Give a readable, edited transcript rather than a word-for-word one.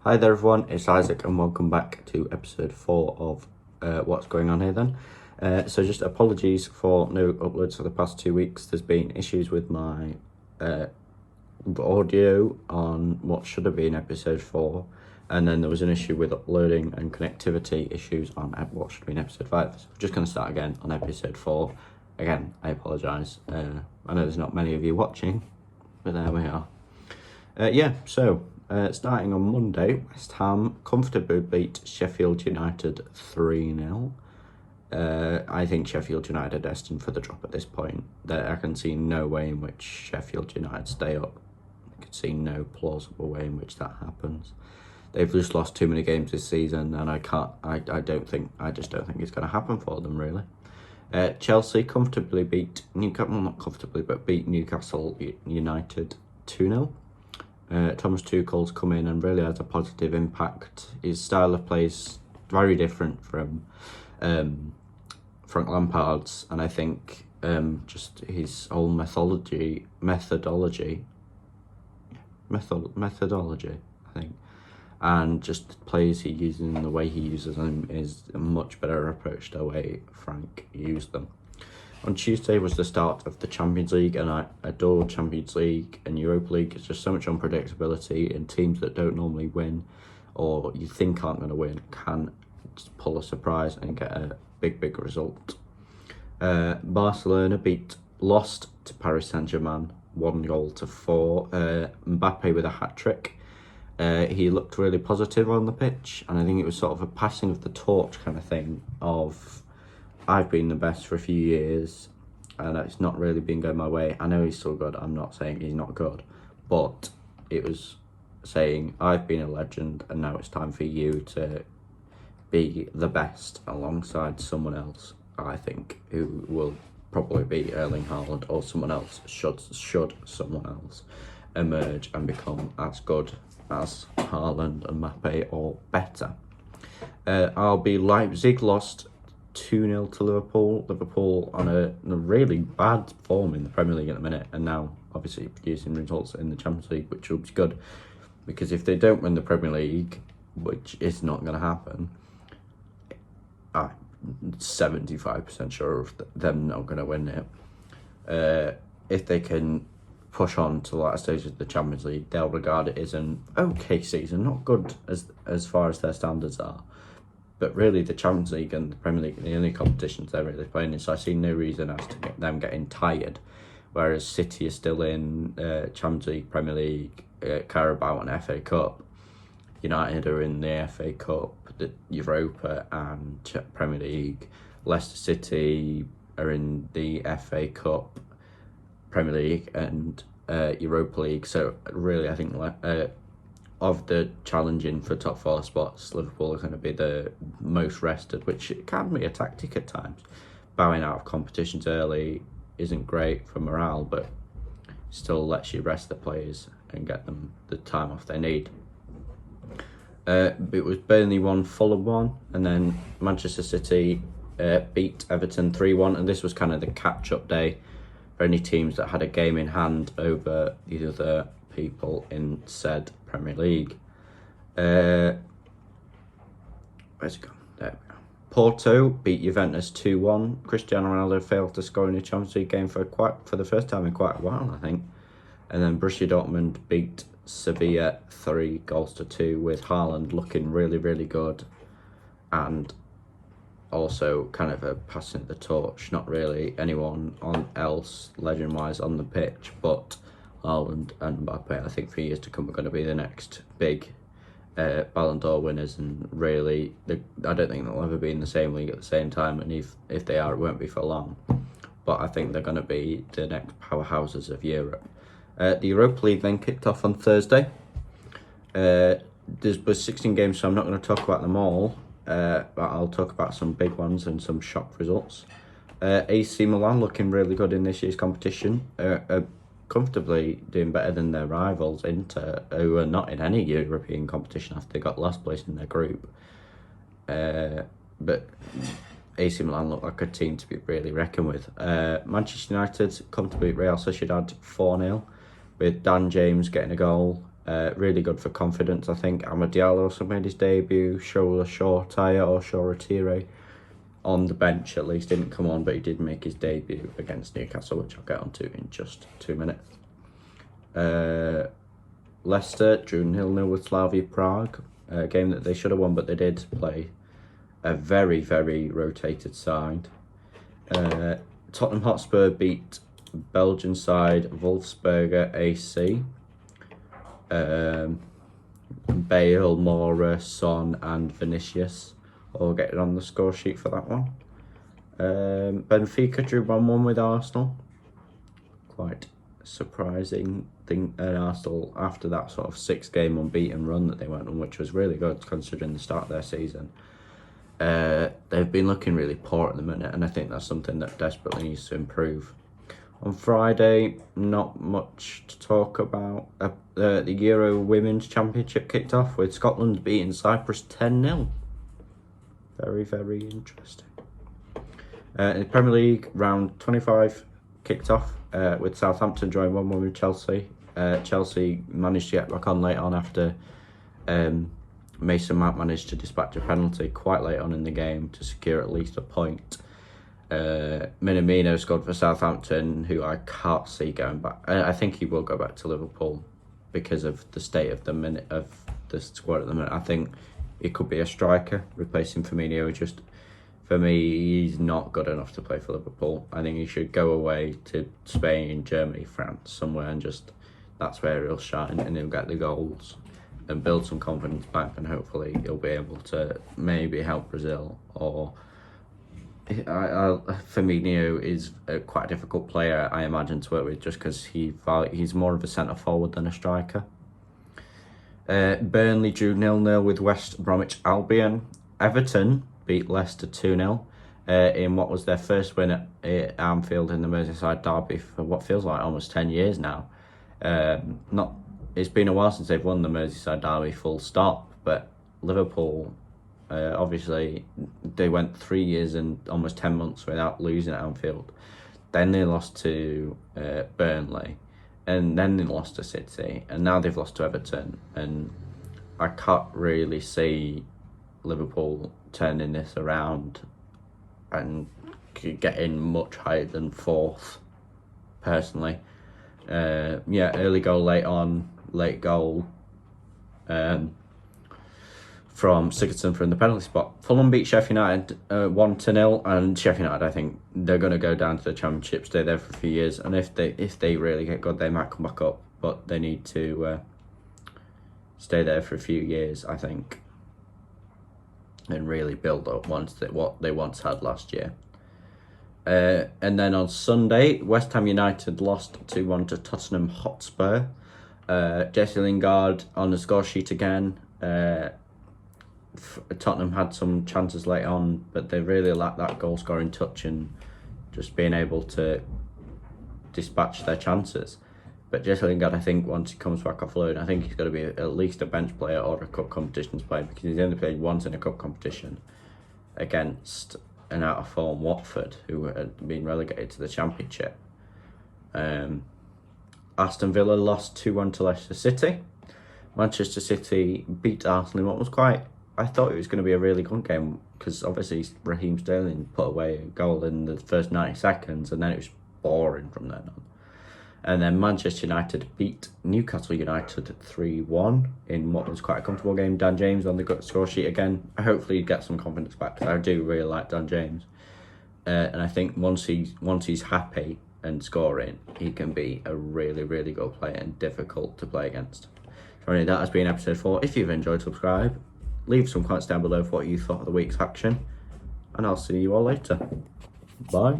Hi there everyone, it's Isaac and welcome back to episode 4 of What's Going On Here then. So just apologies for no uploads for the past 2 weeks. There's been issues with my audio on what should have been episode 4, and then there was an issue with uploading and connectivity issues on what should have been episode 5. So we're just going to start again on episode 4. Again, I apologise. I know there's not many of you watching, but there we are. Starting on Monday, West Ham comfortably beat Sheffield United 3-0. I think Sheffield United are destined for the drop at this point. I can see no way in which Sheffield United stay up. I can see no plausible way in which that happens. They've just lost too many games this season, and I just don't think it's going to happen for them, really. Chelsea comfortably beat Newcastle, well, not comfortably, but beat Newcastle United 2-0. Thomas Tuchel's come in and really has a positive impact. His style of play is very different from Frank Lampard's, and I think just his whole methodology, I think, and just the players he uses and the way he uses them is a much better approach to the way Frank used them. On Tuesday was the start of the Champions League, and I adore Champions League and Europa League. It's just so much unpredictability, and teams that don't normally win or you think aren't going to win can just pull a surprise and get a big result. Barcelona lost to Paris Saint-Germain 1-4. Mbappe with a hat-trick. He looked really positive on the pitch, and I think it was sort of a passing of the torch kind of thing of, I've been the best for a few years and it's not really been going my way. I know he's still good, I'm not saying he's not good, but it was saying I've been a legend and now it's time for you to be the best alongside someone else, I think, who will probably be Erling Haaland, or someone else should someone else emerge and become as good as Haaland and Mbappe or better. RB Leipzig lost 2-0 to Liverpool. Liverpool on a really bad form in the Premier League at the minute, and now obviously producing results in the Champions League, which will be good, because if they don't win the Premier League, which is not going to happen, I'm 75% sure of them not going to win it. If they can push on to the latter stages of the Champions League, they'll regard it as an okay season, not good as far as their standards are. But really, the Champions League and the Premier League are the only competitions they're really playing in, so I see no reason as to them getting tired. Whereas City is still in Champions League, Premier League, Carabao and FA Cup. United are in the FA Cup, the Europa and Premier League. Leicester City are in the FA Cup, Premier League and Europa League. So really, I think of the challenging for top 4 spots, Liverpool are going to be the most rested, which it can be a tactic at times. Bowing out of competitions early isn't great for morale, but still lets you rest the players and get them the time off they need. It was Burnley 1, Fulham 1, and then Manchester City beat Everton 3-1, and this was kind of the catch-up day for any teams that had a game in hand over the other people in said Premier League. Where's it gone? There we go. Porto beat Juventus 2-1. Cristiano Ronaldo failed to score in a Champions League game for the first time in quite a while, I think. And then Borussia Dortmund beat Sevilla 3-2 with Haaland looking really good, and also kind of a passing of the torch. Not really anyone else legend-wise on the pitch, but Haaland and Mbappe, I think for years to come, are going to be the next big Ballon d'Or winners, and really, I don't think they'll ever be in the same league at the same time, and if they are, it won't be for long. But I think they're going to be the next powerhouses of Europe. The Europa League then kicked off on Thursday. There was 16 games, so I'm not going to talk about them all, but I'll talk about some big ones and some shock results. AC Milan looking really good in this year's competition. Comfortably doing better than their rivals Inter, who are not in any European competition after they got last place in their group. But AC Milan look like a team to be really reckoned with. Manchester United comfortably beat Real Sociedad 4-0, with Dan James getting a goal Really good for confidence, I think. Amad Diallo also made his debut. Shola Shoretire on the bench at least, didn't come on, but he did make his debut against Newcastle, which I'll get onto in just 2 minutes. Leicester drew 0-0 with Slavia Prague, a game that they should have won, but they did play a very, very rotated side. Tottenham Hotspur beat Belgian side Wolfsberger AC. Bale, Moura, Son and Vinicius all getting on the score sheet for that one. Benfica drew 1-1 with Arsenal. Quite surprising thing at Arsenal after that sort of 6-game unbeaten run that they went on, which was really good considering the start of their season. They've been looking really poor at the minute, and I think that's something that desperately needs to improve. On Friday, not much to talk about. The Euro Women's Championship kicked off with Scotland beating Cyprus 10-0. Very, very interesting. In the Premier League, round 25 kicked off with Southampton drawing 1-1 with Chelsea. Chelsea managed to get back on late on after Mason Mount managed to dispatch a penalty quite late on in the game to secure at least a point. Minamino scored for Southampton, who I can't see going back. I think he will go back to Liverpool because of the state of the squad at the minute. I think it could be a striker replacing Firmino. Just for me, he's not good enough to play for Liverpool. I think he should go away to Spain, Germany, France, somewhere, and just that's where he'll shine and he'll get the goals and build some confidence back, and hopefully he'll be able to maybe help Brazil. Or Firmino is quite a difficult player, I imagine, to work with, just because he's more of a centre forward than a striker. Burnley drew 0-0 with West Bromwich Albion. Everton beat Leicester 2-0 in what was their first win at Anfield in the Merseyside derby for what feels like almost 10 years now. It's been a while since they've won the Merseyside derby full stop, but Liverpool, obviously, they went 3 years and almost 10 months without losing at Anfield. Then they lost to Burnley, and then they lost to City, and now they've lost to Everton. And I can't really see Liverpool turning this around and getting much higher than 4th, personally. Early goal late goal from Sigurdsson from the penalty spot. Fulham beat Sheffield United 1-0, and Sheffield United, I think they're going to go down to the Championship, stay there for a few years, and if they really get good, they might come back up, but they need to stay there for a few years, I think, and really build up what they once had last year. And then on Sunday, West Ham United lost 2-1 to Tottenham Hotspur. Jesse Lingard on the score sheet again. Tottenham had some chances late on, but they really lacked that goal scoring touch and just being able to dispatch their chances. But Jesse Lingard, I think, once he comes back off loan, I think he's going to be at least a bench player or a cup competitions player, because he's only played once in a cup competition against an out of form Watford, who had been relegated to the Championship. Aston Villa lost 2-1 to Leicester City. Manchester City beat Arsenal in what was I thought it was going to be a really good game, because obviously Raheem Sterling put away a goal in the first 90 seconds, and then it was boring from then on. And then Manchester United beat Newcastle United 3-1 in what was quite a comfortable game. Dan James on the score sheet again. Hopefully he gets some confidence back, because I do really like Dan James. And I think once he's happy and scoring, he can be a really, really good player and difficult to play against. So anyway, that has been episode 4. If you've enjoyed, subscribe. Leave some comments down below for what you thought of the week's action. And I'll see you all later. Bye.